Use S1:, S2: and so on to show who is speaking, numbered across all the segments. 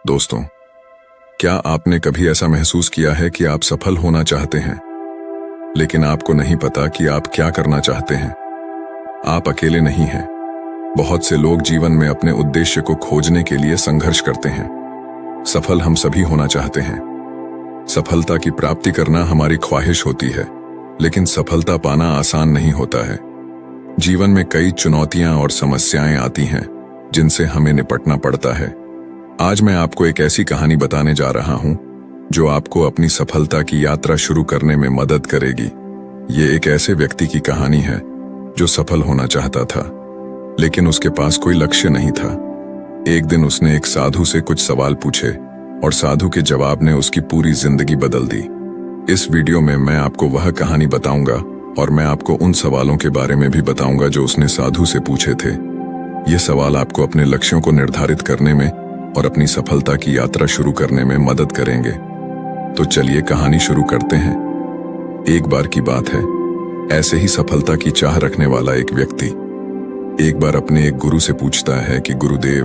S1: दोस्तों, क्या आपने कभी ऐसा महसूस किया है कि आप सफल होना चाहते हैं, लेकिन आपको नहीं पता कि आप क्या करना चाहते हैं? आप अकेले नहीं हैं। बहुत से लोग जीवन में अपने उद्देश्य को खोजने के लिए संघर्ष करते हैं। सफल हम सभी होना चाहते हैं। सफलता की प्राप्ति करना हमारी ख्वाहिश होती है, लेकिन सफलता पाना आसान नहीं होता है। जीवन में कई चुनौतियां और समस्याएं आती हैं, जिनसे हमें निपटना पड़ता है। आज मैं आपको एक ऐसी कहानी बताने जा रहा हूं जो आपको अपनी सफलता की यात्रा शुरू करने में मदद करेगी। ये एक ऐसे व्यक्ति की कहानी है जो सफल होना चाहता था, लेकिन उसके पास कोई लक्ष्य नहीं था। एक दिन उसने एक साधु से कुछ सवाल पूछे और साधु के जवाब ने उसकी पूरी जिंदगी बदल दी। इस वीडियो में मैं आपको वह कहानी बताऊंगा और मैं आपको उन सवालों के बारे में भी बताऊंगा जो उसने साधु से पूछे थे। ये सवाल आपको अपने लक्ष्यों को निर्धारित करने में और अपनी सफलता की यात्रा शुरू करने में मदद करेंगे। तो चलिए कहानी शुरू करते हैं। एक बार की बात है, ऐसे ही सफलता की चाह रखने वाला एक व्यक्ति एक बार अपने एक गुरु से पूछता है कि गुरुदेव,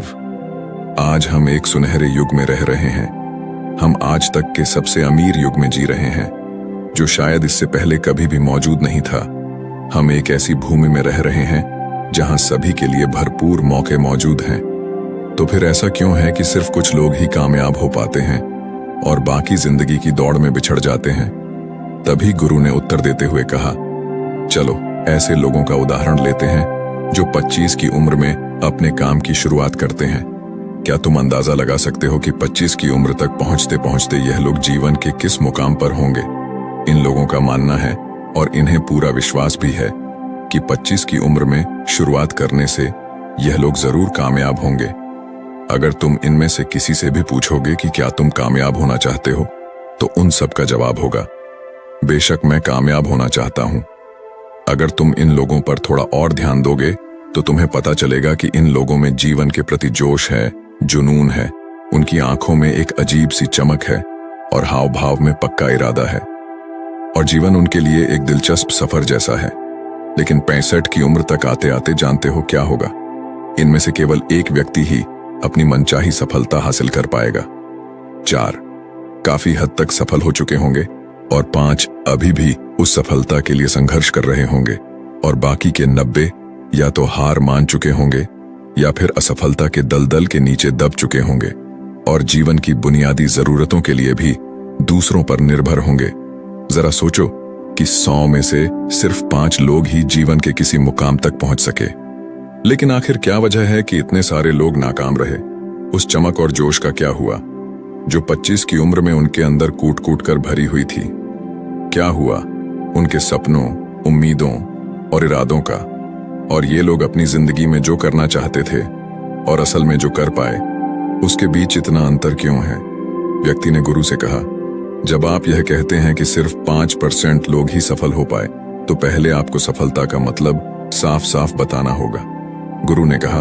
S1: आज हम एक सुनहरे युग में रह रहे हैं। हम आज तक के सबसे अमीर युग में जी रहे हैं, जो शायद इससे पहले कभी भी मौजूद नहीं था। हम एक ऐसी भूमि में रह रहे हैं जहां सभी के लिए भरपूर मौके मौजूद हैं। तो फिर ऐसा क्यों है कि सिर्फ कुछ लोग ही कामयाब हो पाते हैं और बाकी जिंदगी की दौड़ में बिछड़ जाते हैं? तभी गुरु ने उत्तर देते हुए कहा, चलो ऐसे लोगों का उदाहरण लेते हैं जो 25 की उम्र में अपने काम की शुरुआत करते हैं। क्या तुम अंदाजा लगा सकते हो कि 25 की उम्र तक पहुंचते पहुंचते यह लोग जीवन के किस मुकाम पर होंगे? इन लोगों का मानना है, और इन्हें पूरा विश्वास भी है, कि 25 की उम्र में शुरुआत करने से यह लोग जरूर कामयाब होंगे। अगर तुम इनमें से किसी से भी पूछोगे कि क्या तुम कामयाब होना चाहते हो, तो उन सब का जवाब होगा, बेशक मैं कामयाब होना चाहता हूं। अगर तुम इन लोगों पर थोड़ा और ध्यान दोगे तो तुम्हें पता चलेगा कि इन लोगों में जीवन के प्रति जोश है, जुनून है, उनकी आंखों में एक अजीब सी चमक है और हाव भाव में पक्का इरादा है, और जीवन उनके लिए एक दिलचस्प सफर जैसा है। लेकिन 65 की उम्र तक आते आते जानते हो क्या होगा? इनमें से केवल एक व्यक्ति ही अपनी मनचाही सफलता हासिल कर पाएगा। 4 काफी हद तक सफल हो चुके होंगे और 5 अभी भी उस सफलता के लिए संघर्ष कर रहे होंगे, और बाकी के 90 या तो हार मान चुके होंगे या फिर असफलता के दलदल के नीचे दब चुके होंगे और जीवन की बुनियादी जरूरतों के लिए भी दूसरों पर निर्भर होंगे। जरा सोचो कि 100 में से सिर्फ 5 लोग ही जीवन के किसी मुकाम तक पहुंच सके। लेकिन आखिर क्या वजह है कि इतने सारे लोग नाकाम रहे? उस चमक और जोश का क्या हुआ जो 25 की उम्र में उनके अंदर कूट कूट कर भरी हुई थी? क्या हुआ उनके सपनों, उम्मीदों और इरादों का? और ये लोग अपनी जिंदगी में जो करना चाहते थे और असल में जो कर पाए, उसके बीच इतना अंतर क्यों है? व्यक्ति ने गुरु से कहा, जब आप यह कहते हैं कि सिर्फ 5% लोग ही सफल हो पाए, तो पहले आपको सफलता का मतलब साफ साफ बताना होगा। गुरु ने कहा,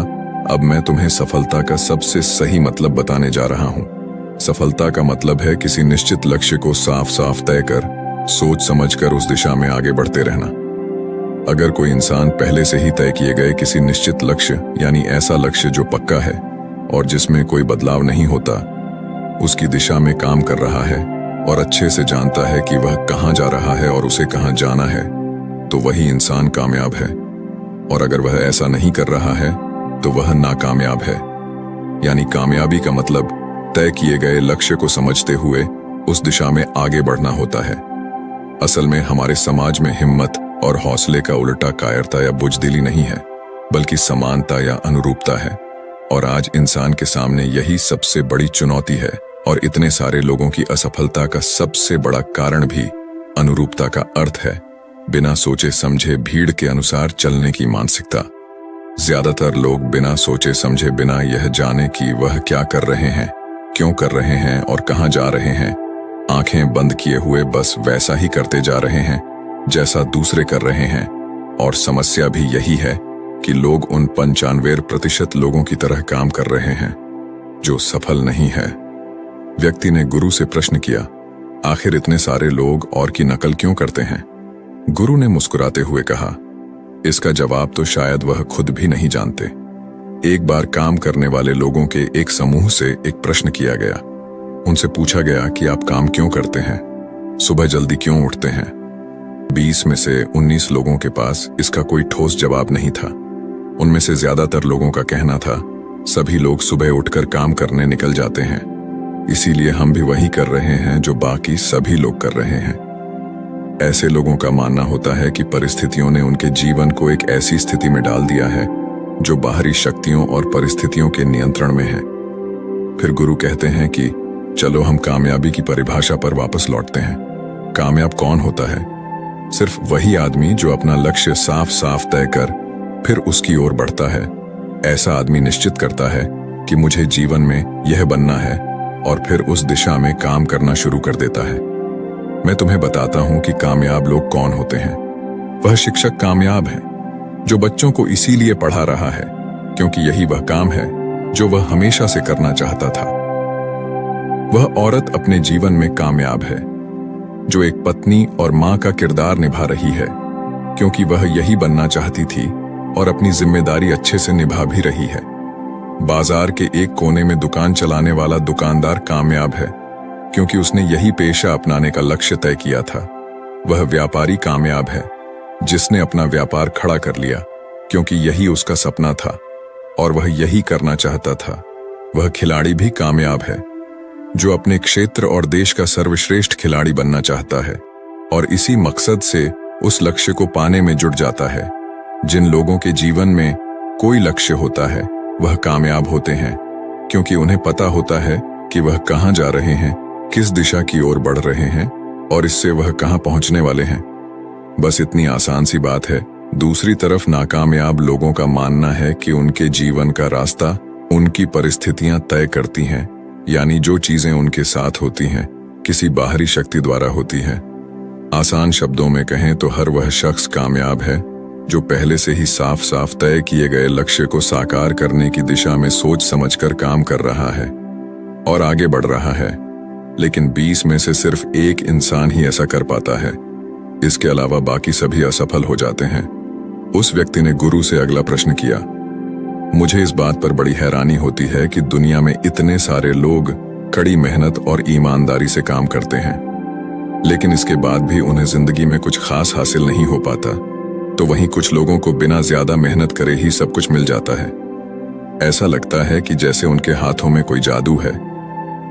S1: अब मैं तुम्हें सफलता का सबसे सही मतलब बताने जा रहा हूं। सफलता का मतलब है किसी निश्चित लक्ष्य को साफ साफ तय कर, सोच समझकर उस दिशा में आगे बढ़ते रहना। अगर कोई इंसान पहले से ही तय किए गए किसी निश्चित लक्ष्य, यानी ऐसा लक्ष्य जो पक्का है और जिसमें कोई बदलाव नहीं होता, उसकी दिशा में काम कर रहा है और अच्छे से जानता है कि वह कहां जा रहा है और उसे कहां जाना है, तो वही इंसान कामयाब है। और अगर वह ऐसा नहीं कर रहा है तो वह नाकामयाब है। यानी कामयाबी का मतलब तय किए गए लक्ष्य को समझते हुए उस दिशा में आगे बढ़ना होता है। असल में हमारे समाज में हिम्मत और हौसले का उल्टा कायरता या बुजदिली नहीं है, बल्कि समानता या अनुरूपता है। और आज इंसान के सामने यही सबसे बड़ी चुनौती है, और इतने सारे लोगों की असफलता का सबसे बड़ा कारण भी अनुरूपता का अर्थ है। बिना सोचे समझे भीड़ के अनुसार चलने की मानसिकता। ज्यादातर लोग बिना सोचे समझे, बिना यह जाने कि वह क्या कर रहे हैं, क्यों कर रहे हैं और कहां जा रहे हैं, आंखें बंद किए हुए बस वैसा ही करते जा रहे हैं जैसा दूसरे कर रहे हैं। और समस्या भी यही है कि लोग उन 95% लोगों की तरह काम कर रहे हैं जो सफल नहीं है। व्यक्ति ने गुरु से प्रश्न किया, आखिर इतने सारे लोग और की नकल क्यों करते हैं? गुरु ने मुस्कुराते हुए कहा, इसका जवाब तो शायद वह खुद भी नहीं जानते। एक बार काम करने वाले लोगों के एक समूह से एक प्रश्न किया गया। उनसे पूछा गया कि आप काम क्यों करते हैं, सुबह जल्दी क्यों उठते हैं। 20 में से 19 लोगों के पास इसका कोई ठोस जवाब नहीं था। उनमें से ज्यादातर लोगों का कहना था, सभी लोग सुबह उठकर काम करने निकल जाते हैं, इसीलिए हम भी वही कर रहे हैं जो बाकी सभी लोग कर रहे हैं। ऐसे लोगों का मानना होता है कि परिस्थितियों ने उनके जीवन को एक ऐसी स्थिति में डाल दिया है जो बाहरी शक्तियों और परिस्थितियों के नियंत्रण में है। फिर गुरु कहते हैं कि चलो हम कामयाबी की परिभाषा पर वापस लौटते हैं। कामयाब कौन होता है? सिर्फ वही आदमी जो अपना लक्ष्य साफ साफ तय कर फिर उसकी ओर बढ़ता है। ऐसा आदमी निश्चित करता है कि मुझे जीवन में यह बनना है और फिर उस दिशा में काम करना शुरू कर देता है। मैं तुम्हें बताता हूं कि कामयाब लोग कौन होते हैं। वह शिक्षक कामयाब है जो बच्चों को इसीलिए पढ़ा रहा है क्योंकि यही वह काम है जो वह हमेशा से करना चाहता था। वह औरत अपने जीवन में कामयाब है जो एक पत्नी और मां का किरदार निभा रही है क्योंकि वह यही बनना चाहती थी और अपनी जिम्मेदारी अच्छे से निभा भी रही है। बाजार के एक कोने में दुकान चलाने वाला दुकानदार कामयाब है क्योंकि उसने यही पेशा अपनाने का लक्ष्य तय किया था। वह व्यापारी कामयाब है जिसने अपना व्यापार खड़ा कर लिया क्योंकि यही उसका सपना था और वह यही करना चाहता था। वह खिलाड़ी भी कामयाब है जो अपने क्षेत्र और देश का सर्वश्रेष्ठ खिलाड़ी बनना चाहता है और इसी मकसद से उस लक्ष्य को पाने में जुट जाता है। जिन लोगों के जीवन में कोई लक्ष्य होता है वह कामयाब होते हैं क्योंकि उन्हें पता होता है कि वह कहां जा रहे हैं, किस दिशा की ओर बढ़ रहे हैं और इससे वह कहां पहुंचने वाले हैं। बस इतनी आसान सी बात है। दूसरी तरफ नाकामयाब लोगों का मानना है कि उनके जीवन का रास्ता उनकी परिस्थितियां तय करती हैं, यानी जो चीजें उनके साथ होती हैं किसी बाहरी शक्ति द्वारा होती हैं। आसान शब्दों में कहें तो हर वह शख्स कामयाब है जो पहले से ही साफ साफ तय किए गए लक्ष्य को साकार करने की दिशा में सोच समझकर काम कर रहा है और आगे बढ़ रहा है। लेकिन 20 में से सिर्फ एक इंसान ही ऐसा कर पाता है, इसके अलावा बाकी सभी असफल हो जाते हैं। उस व्यक्ति ने गुरु से अगला प्रश्न किया, मुझे इस बात पर बड़ी हैरानी होती है कि दुनिया में इतने सारे लोग कड़ी मेहनत और ईमानदारी से काम करते हैं लेकिन इसके बाद भी उन्हें जिंदगी में कुछ खास हासिल नहीं हो पाता, तो वहीं कुछ लोगों को बिना ज्यादा मेहनत करे ही सब कुछ मिल जाता है। ऐसा लगता है कि जैसे उनके हाथों में कोई जादू है।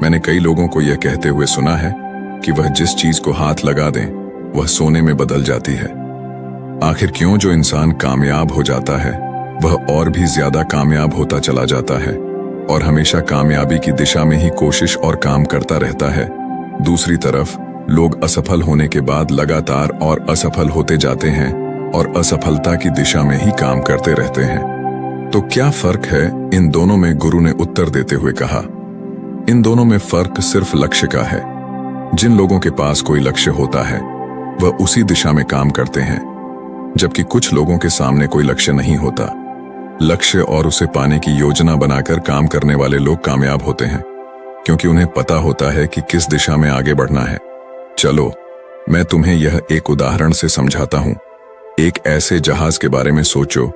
S1: मैंने कई लोगों को यह कहते हुए सुना है कि वह जिस चीज को हाथ लगा दें वह सोने में बदल जाती है। आखिर क्यों जो इंसान कामयाब हो जाता है वह और भी ज्यादा कामयाब होता चला जाता है और हमेशा कामयाबी की दिशा में ही कोशिश और काम करता रहता है। दूसरी तरफ लोग असफल होने के बाद लगातार और असफल होते जाते हैं और असफलता की दिशा में ही काम करते रहते हैं। तो क्या फर्क है इन दोनों में? गुरु ने उत्तर देते हुए कहा, इन दोनों में फर्क सिर्फ लक्ष्य का है। जिन लोगों के पास कोई लक्ष्य होता है वह उसी दिशा में काम करते हैं, जबकि कुछ लोगों के सामने कोई लक्ष्य नहीं होता। लक्ष्य और उसे पाने की योजना बनाकर काम करने वाले लोग कामयाब होते हैं क्योंकि उन्हें पता होता है कि किस दिशा में आगे बढ़ना है। चलो मैं तुम्हें यह एक उदाहरण से समझाता हूं। एक ऐसे जहाज के बारे में सोचो